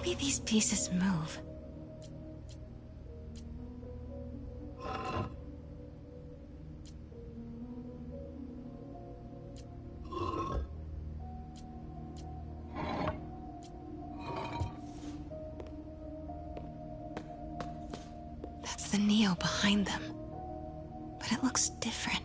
Maybe these pieces move. That's the Neo behind them. But it looks different.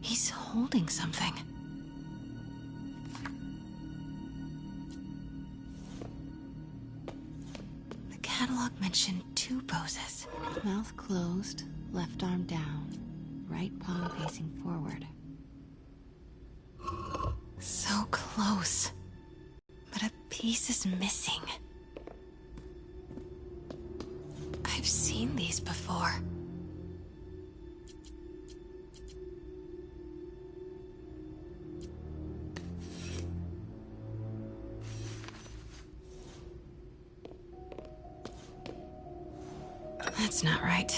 He's holding something. The catalog mentioned 2 poses. Mouth closed, left arm down, right palm facing forward. So close. But a piece is missing. I've seen these before. That's not right.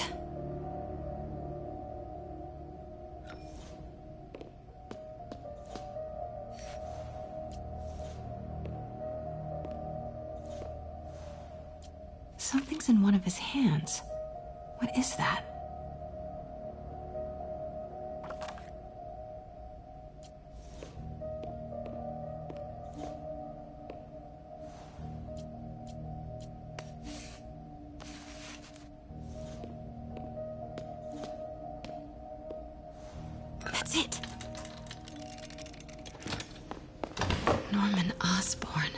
Something's in one of his hands. What is that? That's it. Norman Osborn.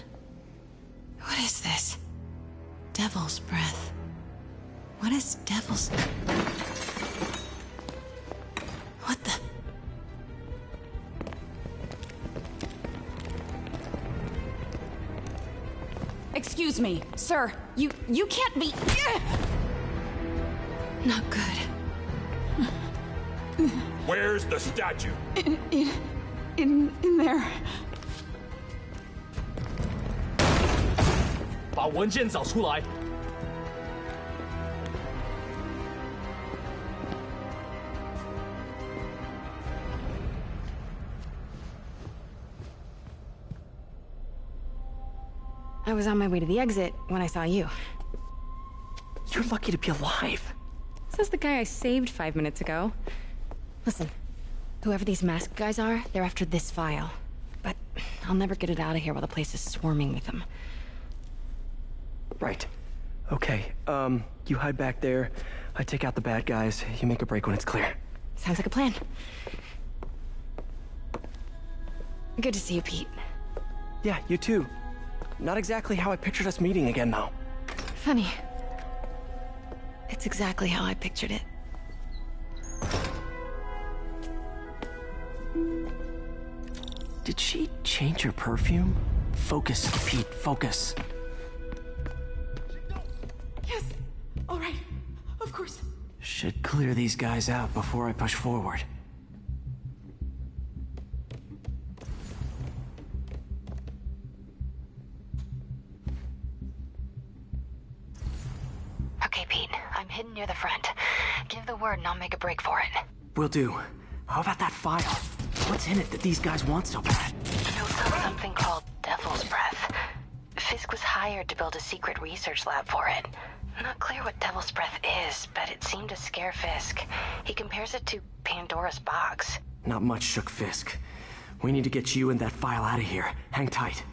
What is this? Devil's breath. What is devil's... What the... Excuse me, sir. You can't be... Not good. Where's the statue? In there. 把文件找出来。I was on my way to the exit when I saw you. You're lucky to be alive. Says the guy I saved 5 minutes ago. Listen, whoever these masked guys are, they're after this file. But I'll never get it out of here while the place is swarming with them. Right. Okay, you hide back there. I take out the bad guys. You make a break when it's clear. Sounds like a plan. Good to see you, Pete. Yeah, you too. Not exactly how I pictured us meeting again, though. Funny. It's exactly how I pictured it. Did she change her perfume? Focus, Pete, focus. Yes. All right. Of course. Should clear these guys out before I push forward. Okay, Pete. I'm hidden near the front. Give the word and I'll make a break for it. Will do. How about that file? What's in it that these guys want so bad? Notes on something called Devil's Breath. Fisk was hired to build a secret research lab for it. Not clear what Devil's Breath is, but it seemed to scare Fisk. He compares it to Pandora's box. Not much shook Fisk. We need to get you and that file out of here. Hang tight.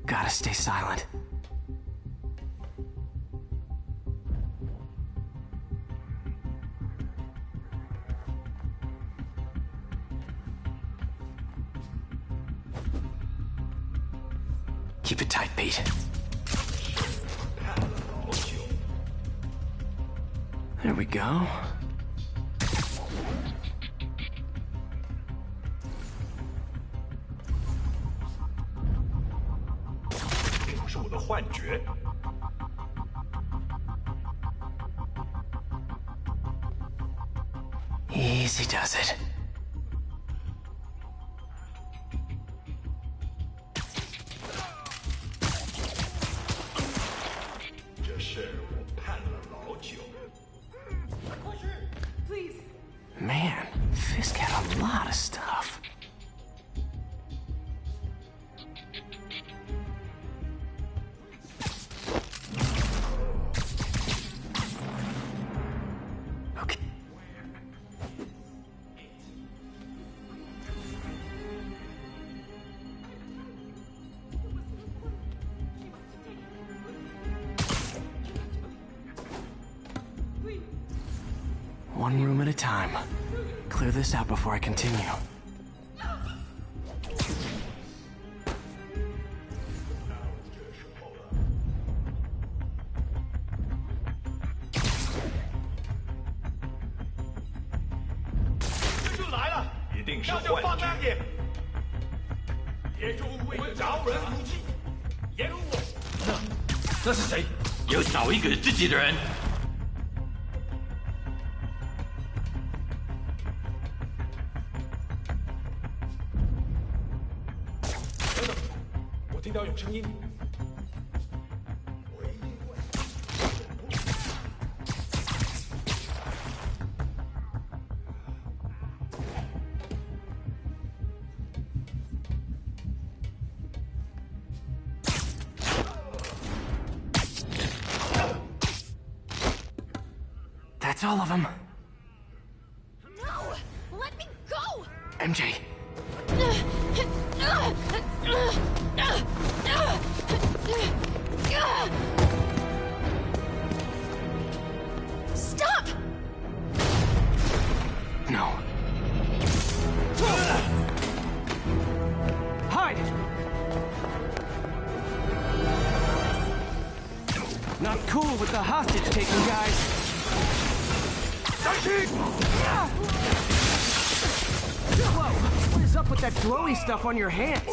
Gotta stay silent. Keep it tight, Pete. There we go. 幻觉。Easy does it. Man, Fisk had a lot of stuff. Okay. One room at a time. Clear this out before I continue.那那是谁？有少一个自己的人。等等，我听到有声音。 That's all of them. No! Let me go! MJ. Stop! No. Hide! Not cool with the hostage taking, guys. Whoa! What is up with that glowy stuff on your hands?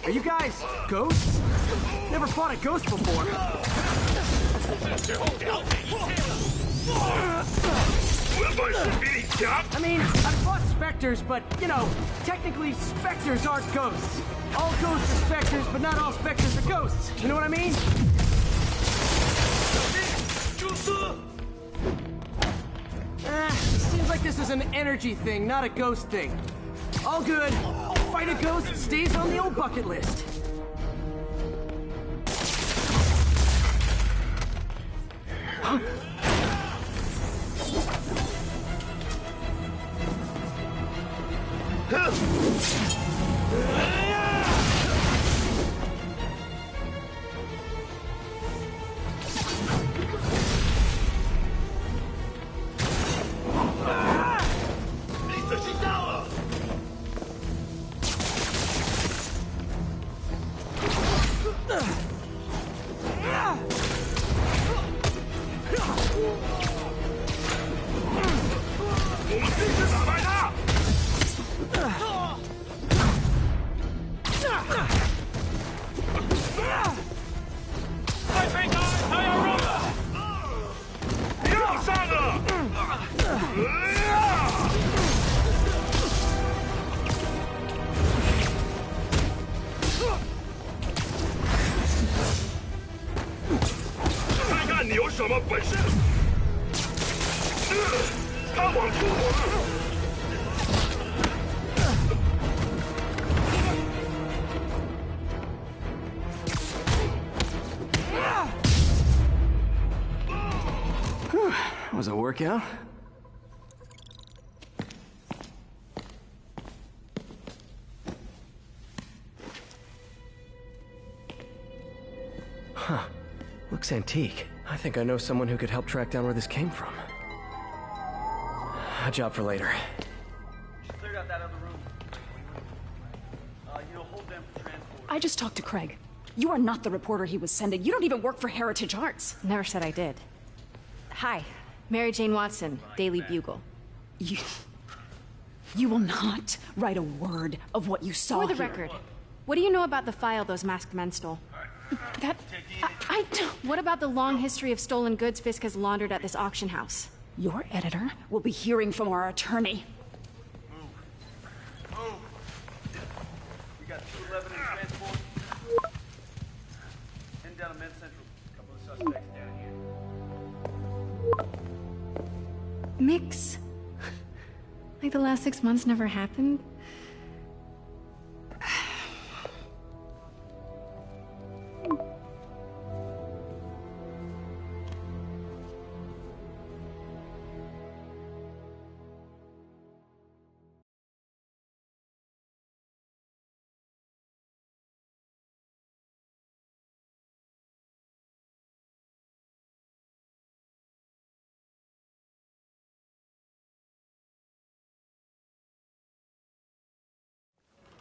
Are you guys ghosts? Never fought a ghost before. I mean, I've fought specters, but, you know, technically specters aren't ghosts. All ghosts are specters, but not all specters are ghosts. You know what I mean? Seems like this is an energy thing, not a ghost thing. All good. Fight a ghost stays on the old bucket list. Was it a workout? Huh. Looks antique. I think I know someone who could help track down where this came from. A job for later. Cleared out that other room. Hold them for transport. I just talked to Craig. You are not the reporter he was sending. You don't even work for Heritage Arts. Never said I did. Hi, Mary Jane Watson, Daily Bugle. You will not write a word of what you saw For the here. record, what do you know about the file those masked men stole? That... I don't... What about the long history of stolen goods Fisk has laundered at this auction house? Your editor will be hearing from our attorney. Move. We got 211 in transport. Heading down to Men's Central. A couple of suspects down here. Mix. Like the last 6 months never happened?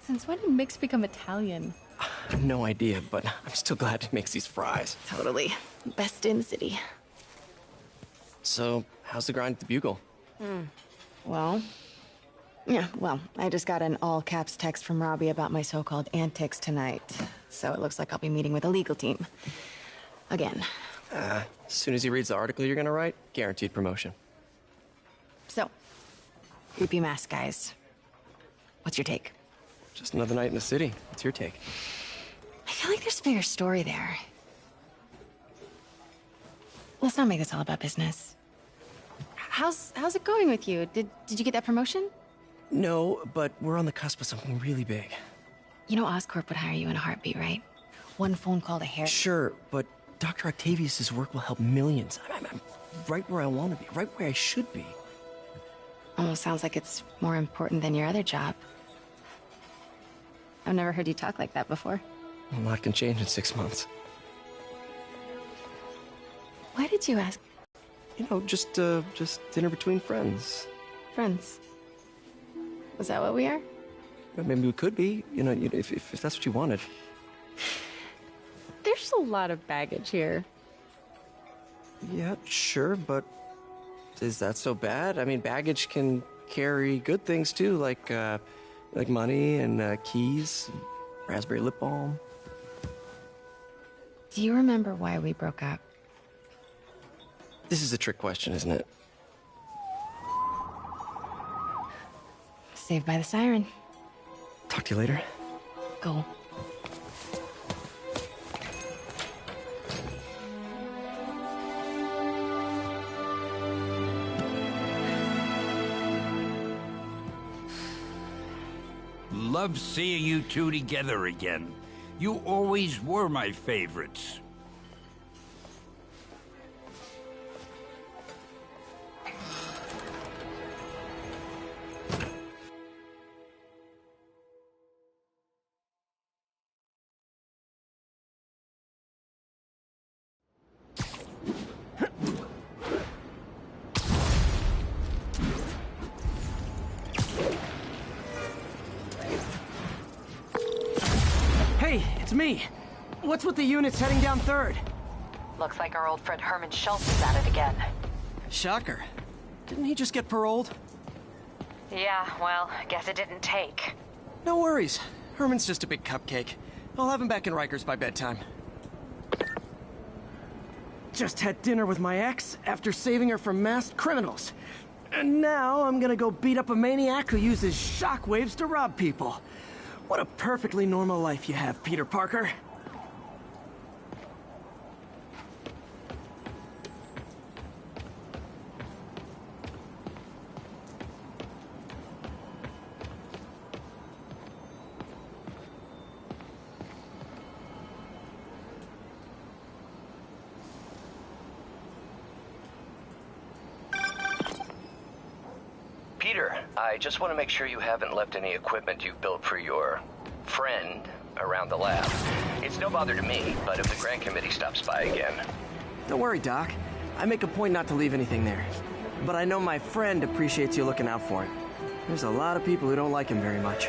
Since when did Mix become Italian? I have no idea, but I'm still glad he makes these fries. Totally. Best in the city. So, how's the grind at the Bugle? Well, I just got an all-caps text from Robbie about my so-called antics tonight. So it looks like I'll be meeting with a legal team. Again. As soon as he reads the article you're gonna write, guaranteed promotion. So, creepy mask guys. What's your take? Just another night in the city. What's your take? I feel like there's a bigger story there. Let's not make this all about business. How's it going with you? Did you get that promotion? No, but we're on the cusp of something really big. You know Oscorp would hire you in a heartbeat, right? One phone call to Harry. Sure, but Dr. Octavius's work will help millions. I'm right where I want to be, right where I should be. Almost sounds like it's more important than your other job. I've never heard you talk like that before. A lot can change in 6 months. Why did you ask? You know, just dinner between friends. Friends? Was that what we are? Maybe we could be, if that's what you wanted. There's a lot of baggage here. Yeah, sure, but is that so bad? I mean, baggage can carry good things too, like money and keys, and raspberry lip balm. Do you remember why we broke up? This is a trick question, isn't it? Saved by the siren. Talk to you later. Go. Love seeing you two together again. You always were my favorites. Hey, it's me. What's with the units heading down 3rd? Looks like our old friend Herman Schultz is at it again. Shocker. Didn't he just get paroled? Yeah, well, guess it didn't take. No worries. Herman's just a big cupcake. I'll have him back in Rikers by bedtime. Just had dinner with my ex after saving her from masked criminals. And now I'm gonna go beat up a maniac who uses shockwaves to rob people. What a perfectly normal life you have, Peter Parker. Peter, I just want to make sure you haven't left any equipment you've built for your friend around the lab. It's no bother to me, but if the grant committee stops by again... Don't worry, Doc. I make a point not to leave anything there. But I know my friend appreciates you looking out for him. There's a lot of people who don't like him very much.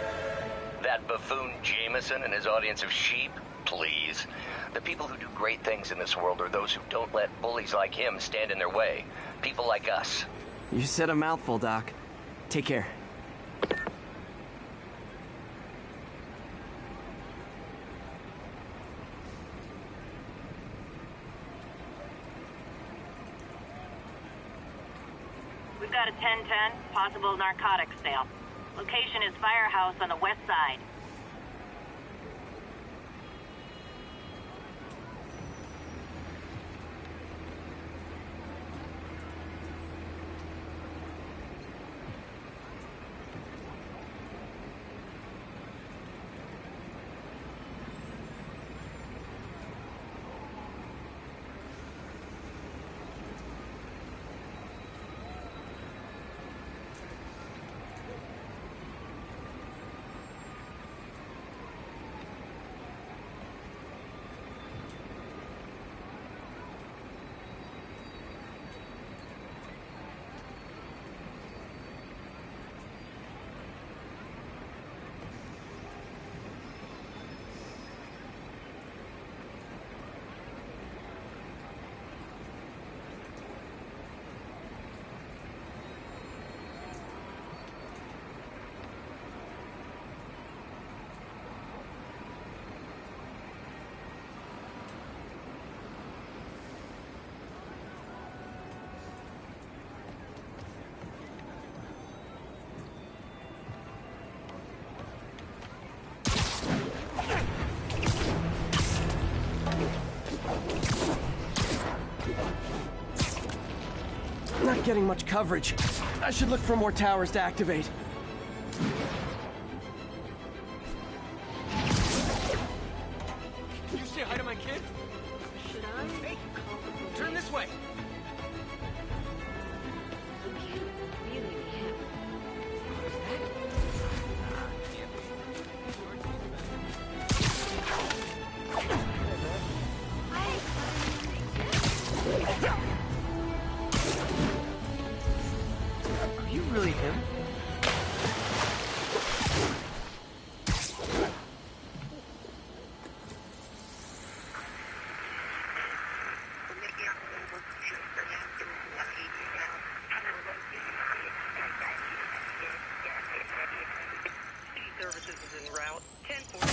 That buffoon Jameson and his audience of sheep? Please. The people who do great things in this world are those who don't let bullies like him stand in their way. People like us. You said a mouthful, Doc. Take care. We've got a 1010, possible narcotics sale. Location is Firehouse on the west side. Not getting much coverage. I should look for more towers to activate. Can you say hi to my kid? Should I? Hey, turn this way. You can't really be him. Are you really him? Services is en route. 1040.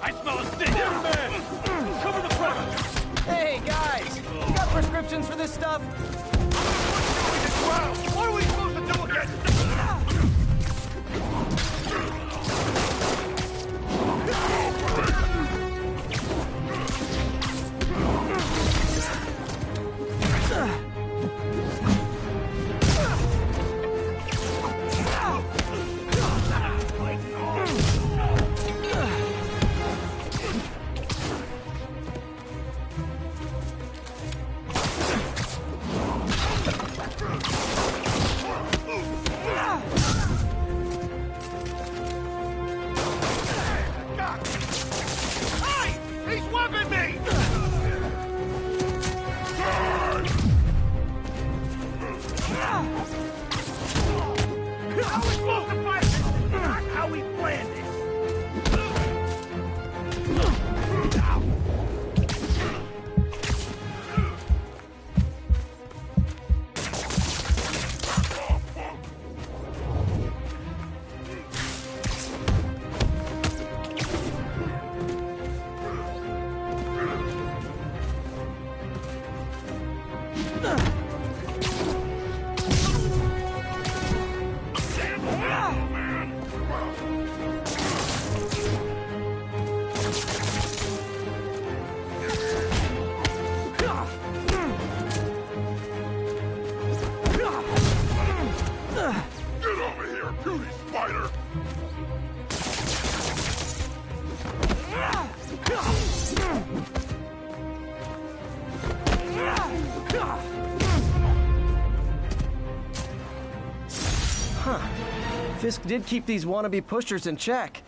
I smell a stink! Man! Cover the front! Hey, guys! You got prescriptions for this stuff? What are we supposed to do again? He's whipping me! How are we supposed to fight this? Not how we planned it. Get over here, beauty spider! Huh. Fisk did keep these wannabe pushers in check.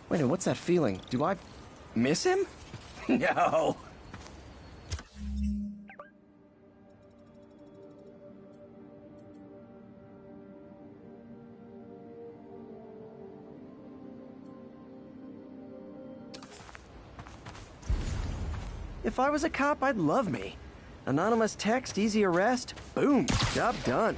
Wait a minute, what's that feeling? Do I miss him? No. If I was a cop, I'd love me. Anonymous text, easy arrest, boom, job done.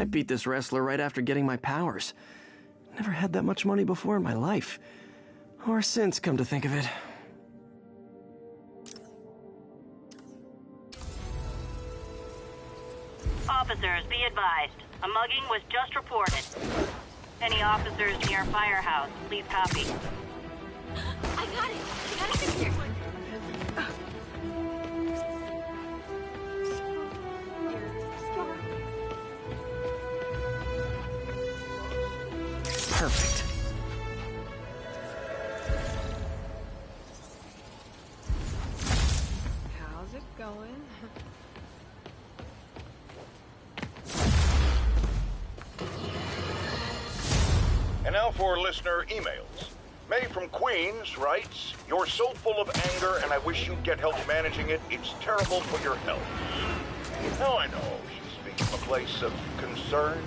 I beat this wrestler right after getting my powers. Never had that much money before in my life. Or since, come to think of it. Officers, be advised. A mugging was just reported. Any officers near Firehouse, please copy. I got it. I got it in here. Perfect. How's it going? And now for listener emails. May from Queens writes, "You're so full of anger and I wish you'd get help managing it. It's terrible for your health." Now I know she's speaking from a place of concern,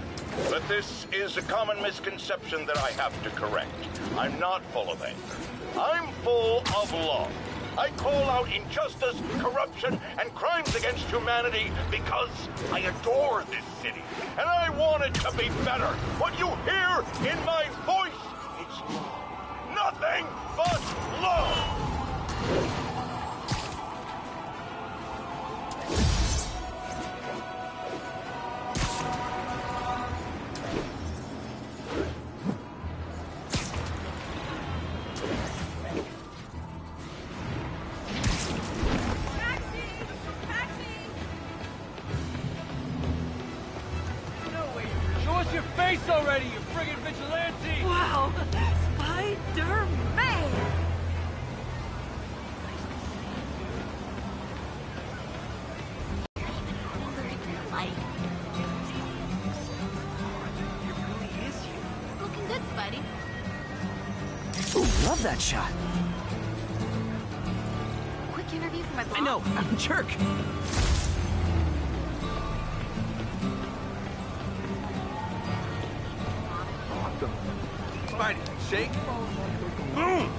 but this is a common misconception that I have to correct. I'm not full of anger. I'm full of love. I call out injustice, corruption, and crimes against humanity because I adore this city, and I want it to be better. What you hear in my voice is nothing but love. Your face already, you friggin' vigilante! Wow! Spider-Man! You're even cooler in real life. It really is you. Looking good, Spidey. Ooh, love that shot. Quick interview for my blog. I know, I'm a jerk. Spidey, shake. Boom!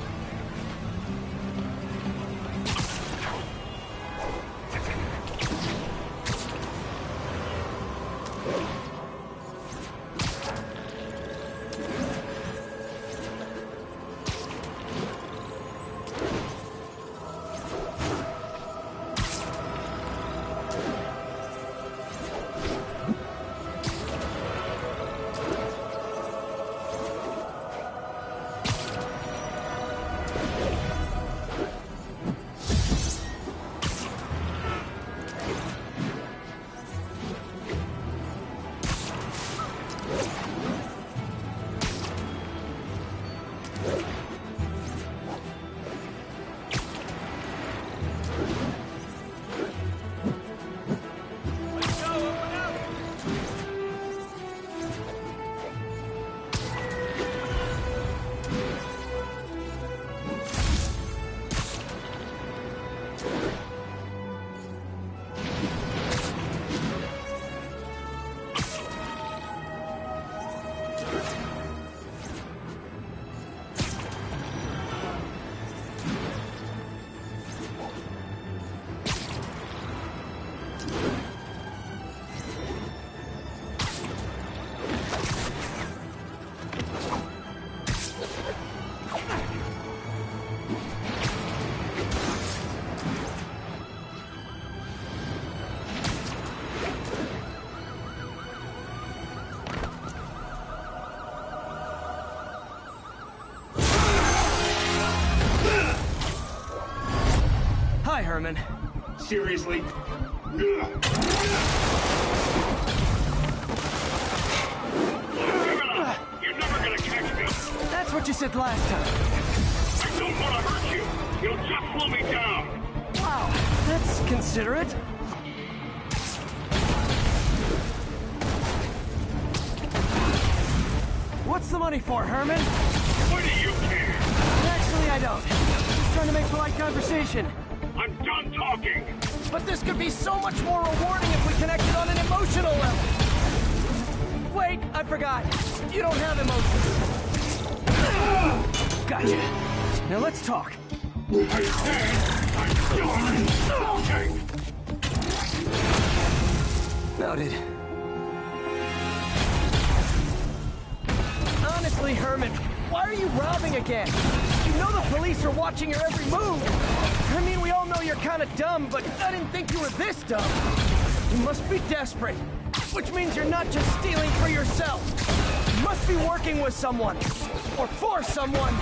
Hi, Herman. Seriously? You're never gonna catch me. That's what you said last time. I don't want to hurt you. You'll just slow me down. Wow, that's considerate. What's the money for, Herman? What do you care? polite conversation. I'm done talking! But this could be so much more rewarding if we connected on an emotional level. Wait, I forgot. You don't have emotions. Gotcha. Now let's talk. I said I'm done talking! Noted. Honestly, Herman, why are you robbing again? You know the police are watching your every move. I mean, we all know you're kind of dumb, but I didn't think you were this dumb. You must be desperate, which means you're not just stealing for yourself. You must be working with someone, or for someone.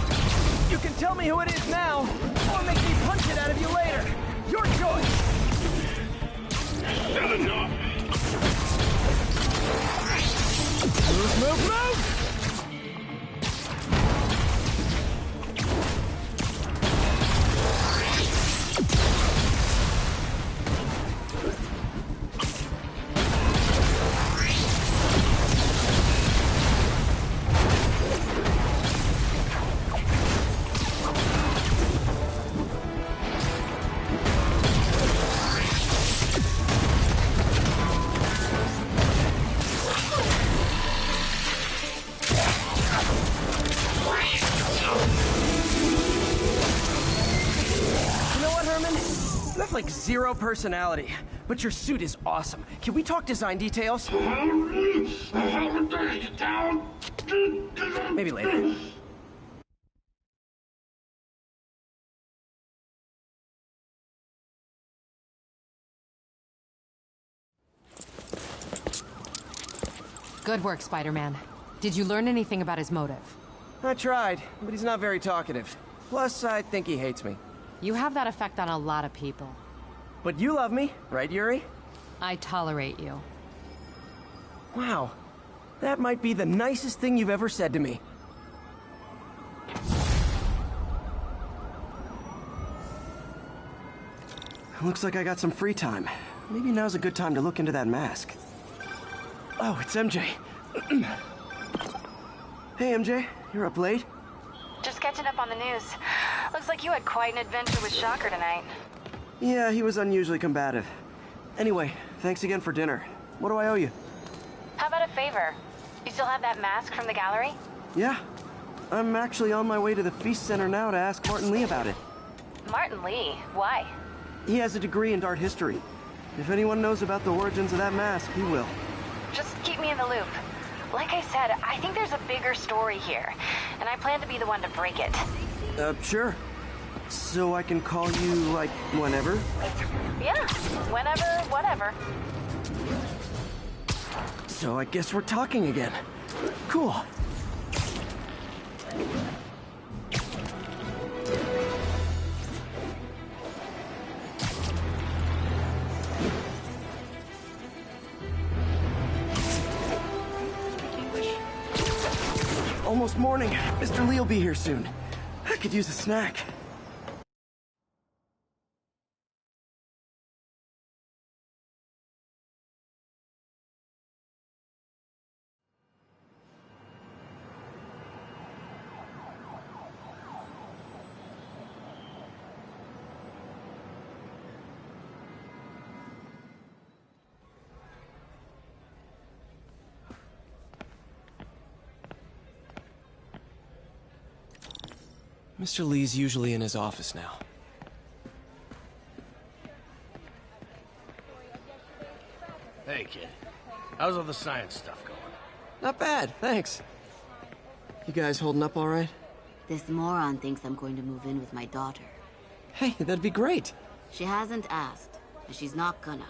You can tell me who it is now, or make me punch it out of you later. Your choice. Said enough! Move, move, move! Like zero personality, but your suit is awesome. Can we talk design details? Maybe later. Good work, Spider-Man. Did you learn anything about his motive? I tried, but he's not very talkative. Plus, I think he hates me. You have that effect on a lot of people. But you love me, right, Yuri? I tolerate you. Wow. That might be the nicest thing you've ever said to me. Looks like I got some free time. Maybe now's a good time to look into that mask. Oh, it's MJ. Hey, MJ. You're up late? Just catching up on the news. Looks like you had quite an adventure with Shocker tonight. Yeah, he was unusually combative. Anyway, thanks again for dinner. What do I owe you? How about a favor? You still have that mask from the gallery? Yeah. I'm actually on my way to the Feast Center now to ask Martin Lee about it. Martin Lee? Why? He has a degree in art history. If anyone knows about the origins of that mask, he will. Just keep me in the loop. Like I said, I think there's a bigger story here, and I plan to be the one to break it. Sure. So I can call you, like, whenever? Yeah, whenever, whatever. So I guess we're talking again. Cool. Almost morning. Mr. Lee will be here soon. I could use a snack. Mr. Lee's usually in his office now. Hey, kid. How's all the science stuff going? Not bad, thanks. You guys holding up all right? This moron thinks I'm going to move in with my daughter. Hey, that'd be great. She hasn't asked, and she's not gonna.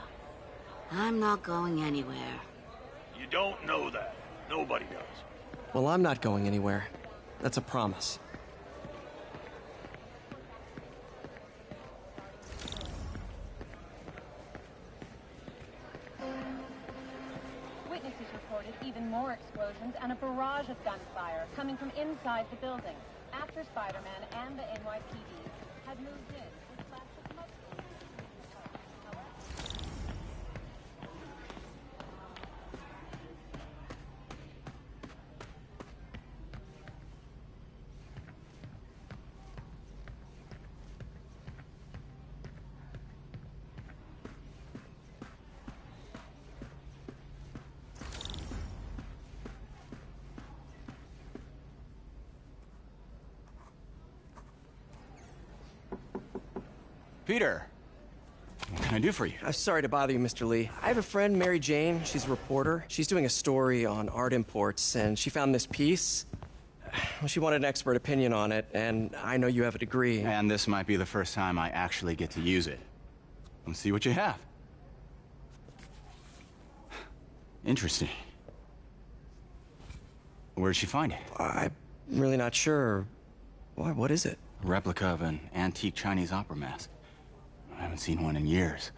I'm not going anywhere. You don't know that. Nobody does. Well, I'm not going anywhere. That's a promise. Witnesses reported even more explosions and a barrage of gunfire coming from inside the building after Spider-Man and the NYPD had moved in with flashes of smoke. Peter, what can I do for you? I'm sorry to bother you, Mr. Lee. I have a friend, Mary Jane. She's a reporter. She's doing a story on art imports, and she found this piece. Well, she wanted an expert opinion on it, and I know you have a degree. And this might be the first time I actually get to use it. Let's see what you have. Interesting. Where'd she find it? I'm really not sure. Why, what is it? A replica of an antique Chinese opera mask. I haven't seen one in years.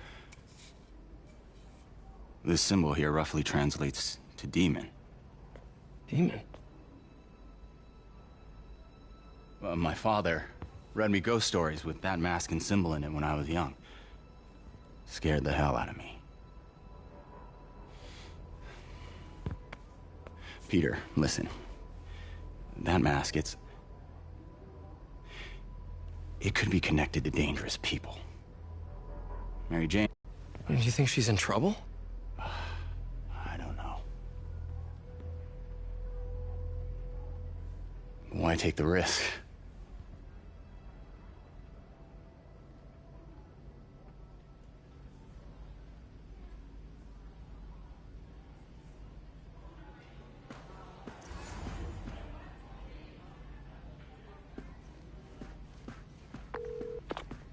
This symbol here roughly translates to demon. Demon? My father read me ghost stories with that mask and symbol in it when I was young. Scared the hell out of me. Peter, listen. That mask, it could be connected to dangerous people. Mary Jane. Do you think she's in trouble? I don't know. Why take the risk?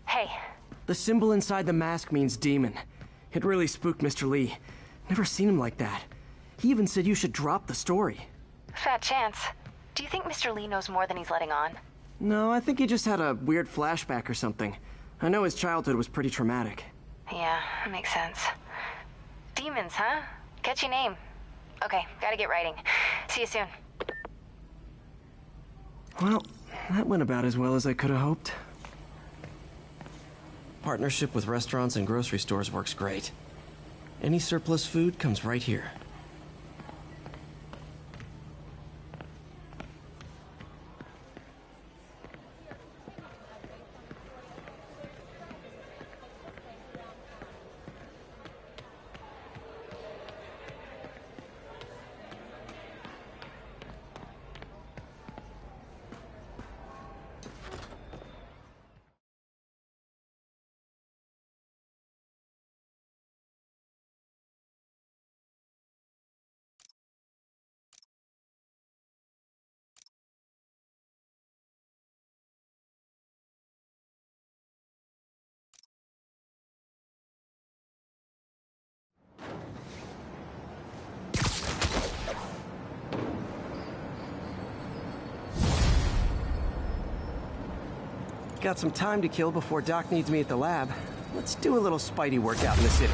Hey. The symbol inside the mask means demon. It really spooked Mr. Lee. Never seen him like that. He even said you should drop the story. Fat chance. Do you think Mr. Lee knows more than he's letting on? No, I think he just had a weird flashback or something. I know his childhood was pretty traumatic. Yeah, makes sense. Demons, huh? Catchy name. Okay, gotta get writing. See you soon. Well, that went about as well as I could have hoped. Partnership with restaurants and grocery stores works great. Any surplus food comes right here. Got some time to kill before Doc needs me at the lab. Let's do a little Spidey workout in the city.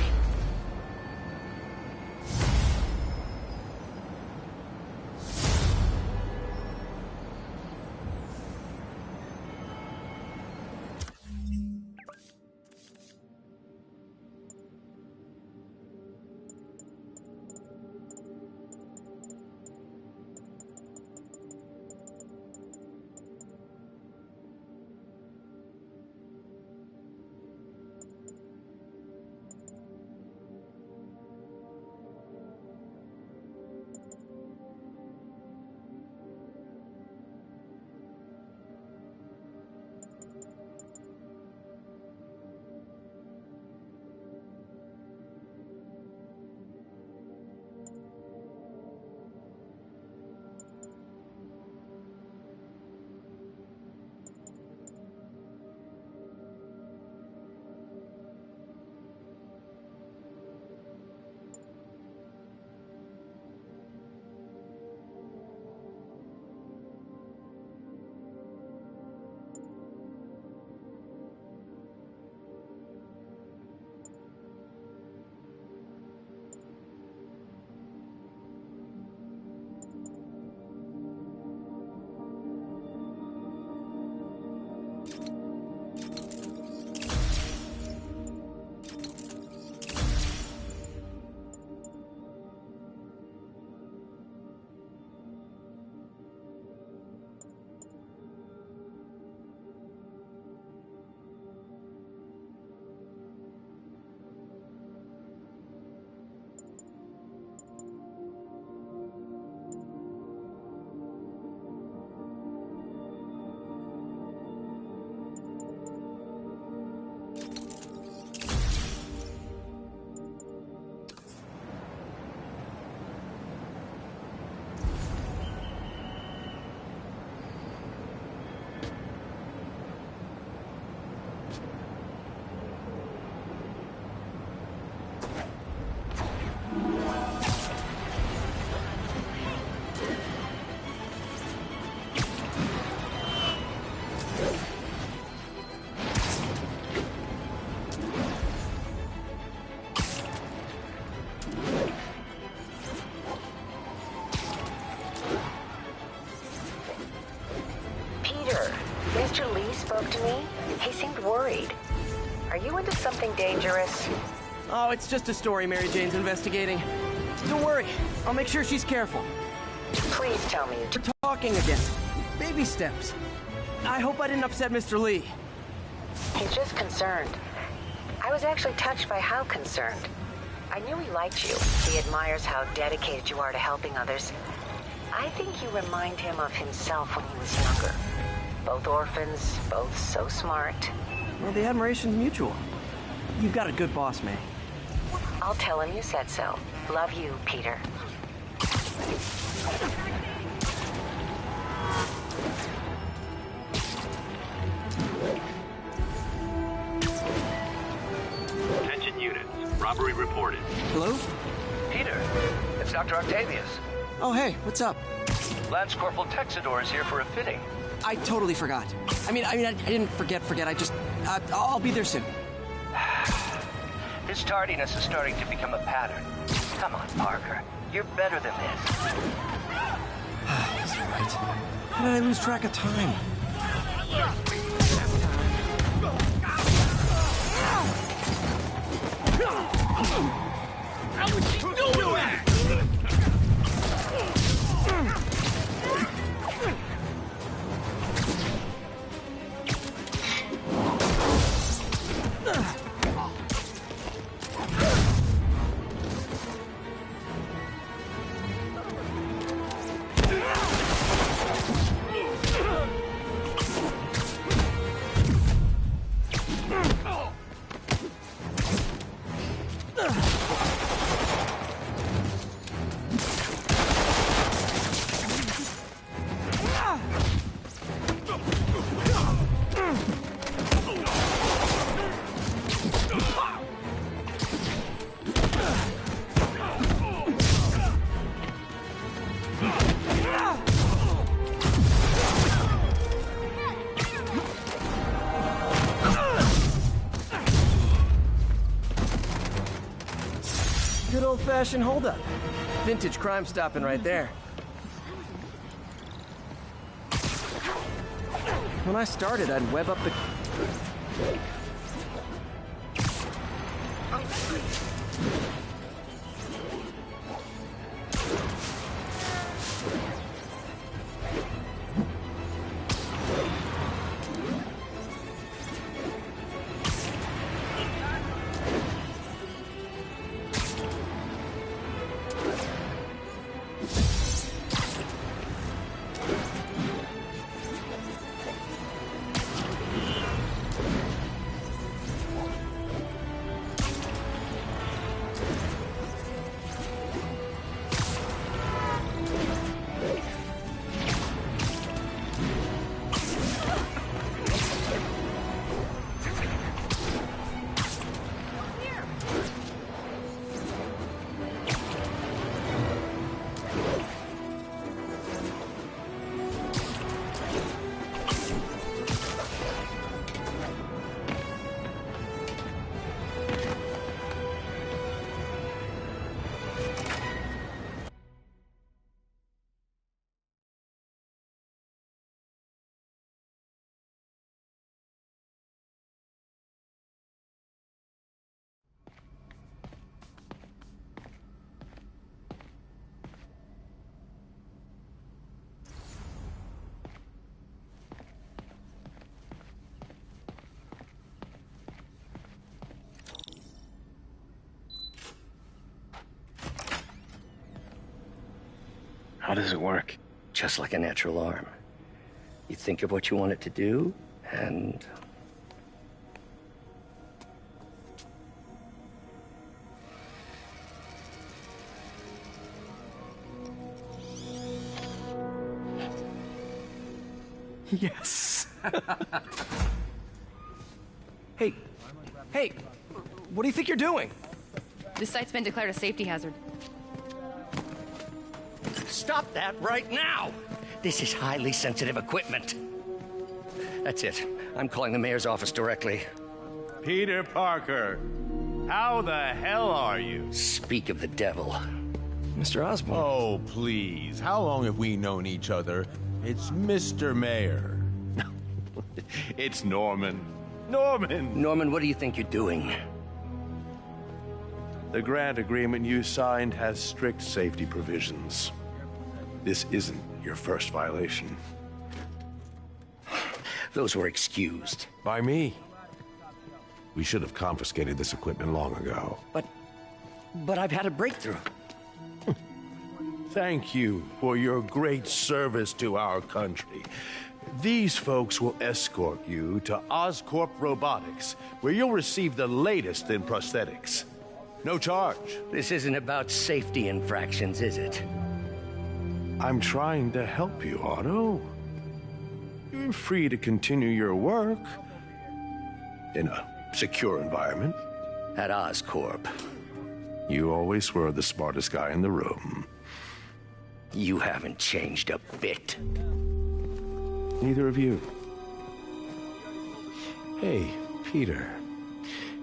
Mr. Lee spoke to me. He seemed worried. Are you into something dangerous? Oh, it's just a story Mary Jane's investigating. Don't worry, I'll make sure she's careful. Please tell me. We're talking again. Baby steps. I hope I didn't upset Mr. Lee. He's just concerned. I was actually touched by how concerned. I knew he liked you. He admires how dedicated you are to helping others. I think you remind him of himself when he was younger. Both orphans, both so smart. Well, the admiration's mutual. You've got a good boss, May. I'll tell him you said so. Love you, Peter. Attention units. Robbery reported. Hello? Peter, it's Dr. Octavius. Oh, hey, what's up? Lance Corporal Texador is here for a fitting. I totally forgot. I didn't forget. I just, I'll be there soon. His tardiness is starting to become a pattern. Come on, Parker. You're better than this. He's right. How did I lose track of time? How would you do that? Good old-fashioned holdup. Vintage crime stopping right there. When I started, I'd web up the... How does it work? Just like a natural arm. You think of what you want it to do, and... Yes. Hey, what do you think you're doing? This site's been declared a safety hazard. Stop that right now! This is highly sensitive equipment. That's it. I'm calling the mayor's office directly. Peter Parker, how the hell are you? Speak of the devil. Mr. Osborn. Oh, please. How long have we known each other? It's Mr. Mayor. It's Norman. Norman! Norman, what do you think you're doing? The grant agreement you signed has strict safety provisions. This isn't your first violation. Those were excused. By me. We should have confiscated this equipment long ago. But I've had a breakthrough. Thank you for your great service to our country. These folks will escort you to Oscorp Robotics, where you'll receive the latest in prosthetics. No charge. This isn't about safety infractions, is it? I'm trying to help you, Otto. You're free to continue your work in a secure environment. At Oscorp. You always were the smartest guy in the room. You haven't changed a bit. Neither of you. Hey, Peter.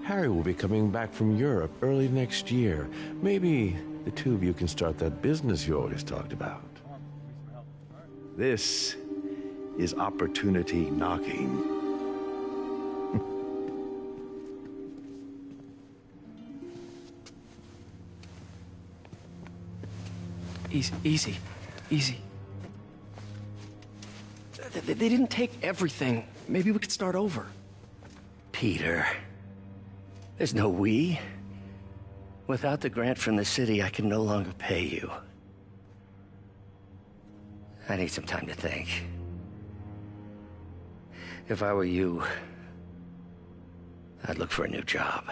Harry will be coming back from Europe early next year. Maybe the two of you can start that business you always talked about. This is opportunity knocking. Easy. They didn't take everything. Maybe we could start over. Peter, there's no we. Without the grant from the city, I can no longer pay you. I need some time to think. If I were you, I'd look for a new job.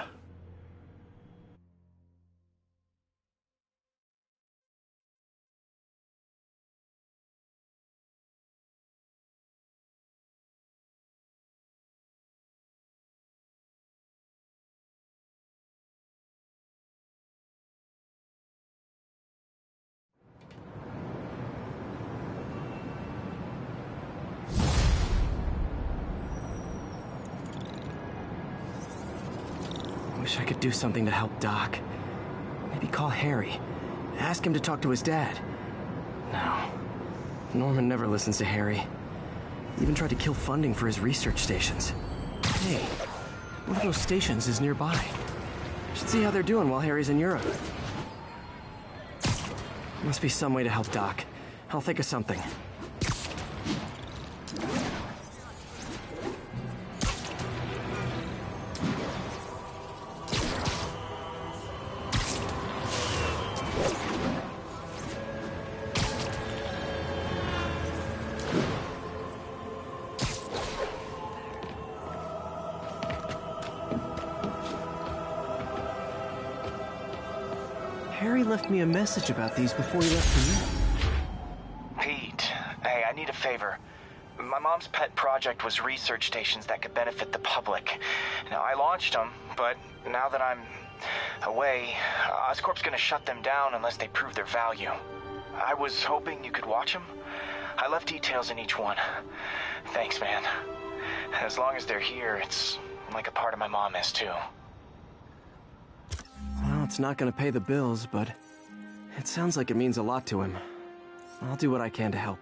Wish I could do something to help Doc. Maybe call Harry. Ask him to talk to his dad. No. Norman never listens to Harry. He even tried to kill funding for his research stations. Hey, one of those stations is nearby. Should see how they're doing while Harry's in Europe. Must be some way to help Doc. I'll think of something. Harry left me a message about these before he left for you. Pete, hey, I need a favor. My mom's pet project was research stations that could benefit the public. Now, I launched them, but now that I'm away, Oscorp's gonna shut them down unless they prove their value. I was hoping you could watch them. I left details in each one. Thanks, man. As long as they're here, it's like a part of my mom is, too. Well, it's not gonna pay the bills, but it sounds like it means a lot to him. I'll do what I can to help.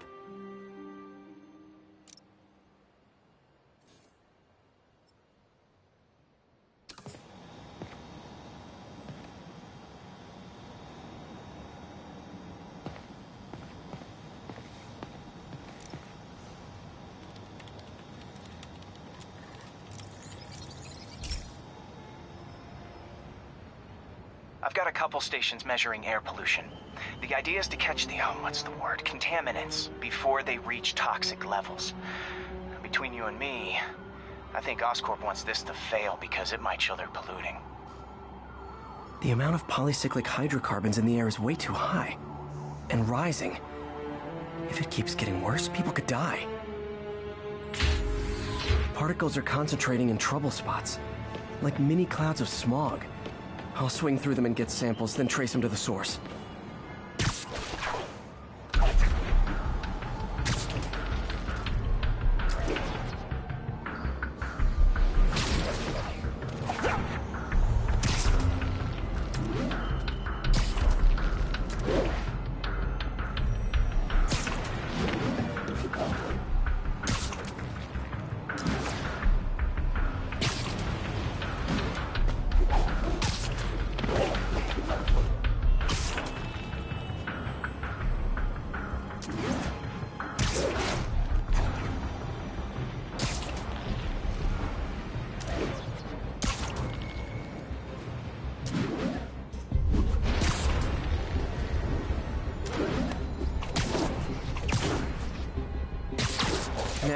I've got a couple stations measuring air pollution. The idea is to catch the, contaminants before they reach toxic levels. Between you and me, I think Oscorp wants this to fail because it might show they're polluting. The amount of polycyclic hydrocarbons in the air is way too high. And rising. If it keeps getting worse, people could die. Particles are concentrating in trouble spots, like mini clouds of smog. I'll swing through them and get samples, then trace them to the source.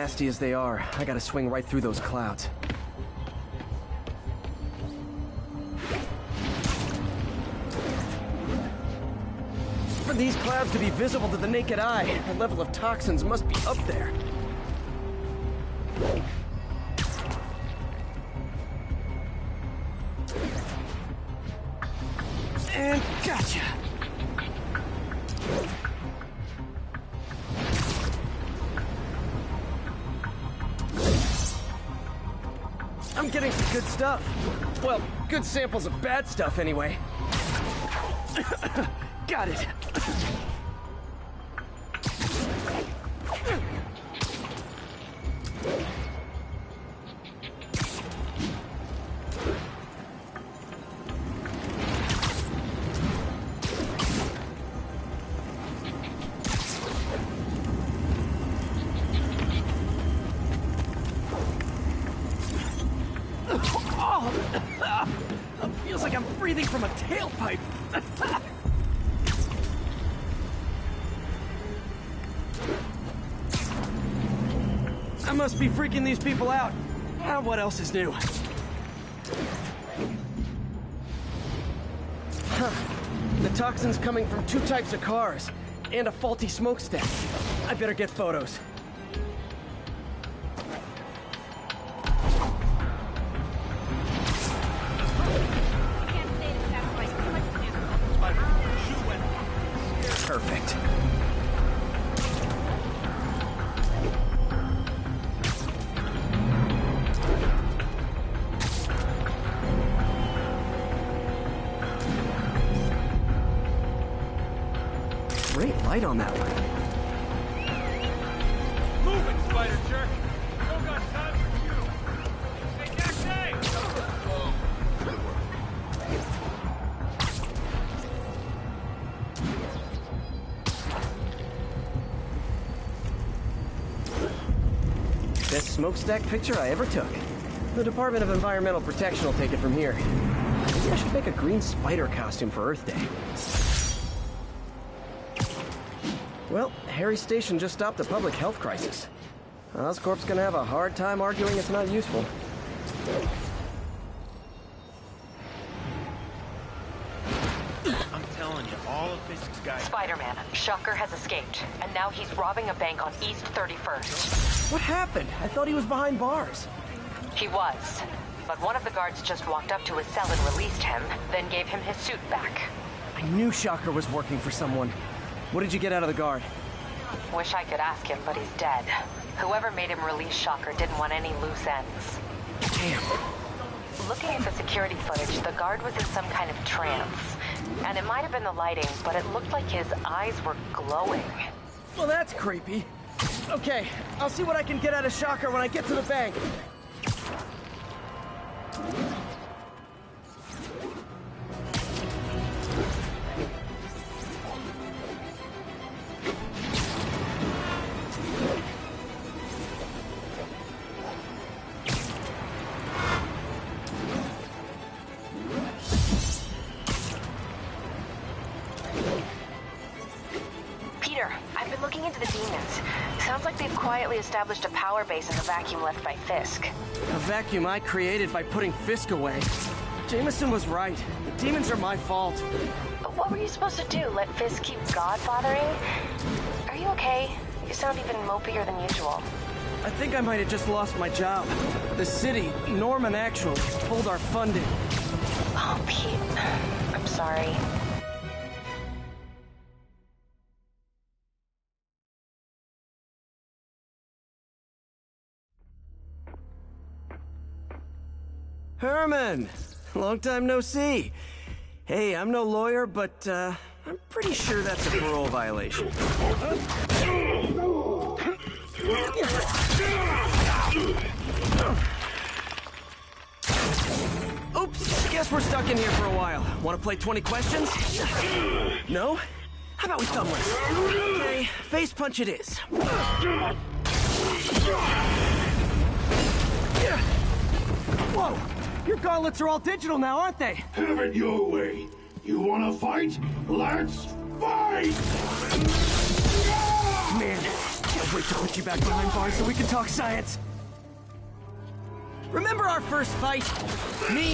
nasty as they are, I gotta swing right through those clouds. For these clouds to be visible to the naked eye, the level of toxins must be up there. And gotcha! I'm getting some good stuff. Well, good samples of bad stuff anyway. Got it. Feels like I'm breathing from a tailpipe. I must be freaking these people out. What else is new? Huh. The toxin's coming from 2 types of cars, and a faulty smokestack. I better get photos. Perfect. Great light on that one. Move it, spider jerk! Don't got time for you! Stay back, Best smokestack picture I ever took. The Department of Environmental Protection will take it from here. Maybe I should make a green spider costume for Earth Day. Well, Harry Station just stopped a public health crisis. Oscorp's gonna have a hard time arguing it's not useful. I'm telling you, all of Fisk's guys... Spider-Man, Shocker has escaped, and now he's robbing a bank on East 31st. What happened? I thought he was behind bars. He was, but one of the guards just walked up to his cell and released him, then gave him his suit back. I knew Shocker was working for someone. What did you get out of the guard? Wish I could ask him, but he's dead. Whoever made him release Shocker didn't want any loose ends. Damn. Looking at the security footage, the guard was in some kind of trance. And it might have been the lighting, but it looked like his eyes were glowing. Well, that's creepy. Okay, I'll see what I can get out of Shocker when I get to the bank. Looking into the demons. Sounds like they've quietly established a power base in the vacuum left by Fisk. A vacuum I created by putting Fisk away. Jameson was right. The demons are my fault. What were you supposed to do? Let Fisk keep godfathering? Are you okay? You sound even mopier than usual. I think I might have just lost my job. The city, Norman actually, pulled our funding. Oh, Pete. I'm sorry. Herman! Long time no see. Hey, I'm no lawyer, but, I'm pretty sure that's a parole violation. Oops, guess we're stuck in here for a while. Want to play 20 questions? No? How about we thumbless? Okay, face punch it is. Whoa! Your gauntlets are all digital now, aren't they? Have it your way. You wanna fight? Let's fight! Man, can't wait to put you back behind bars so we can talk science. Remember our first fight? Me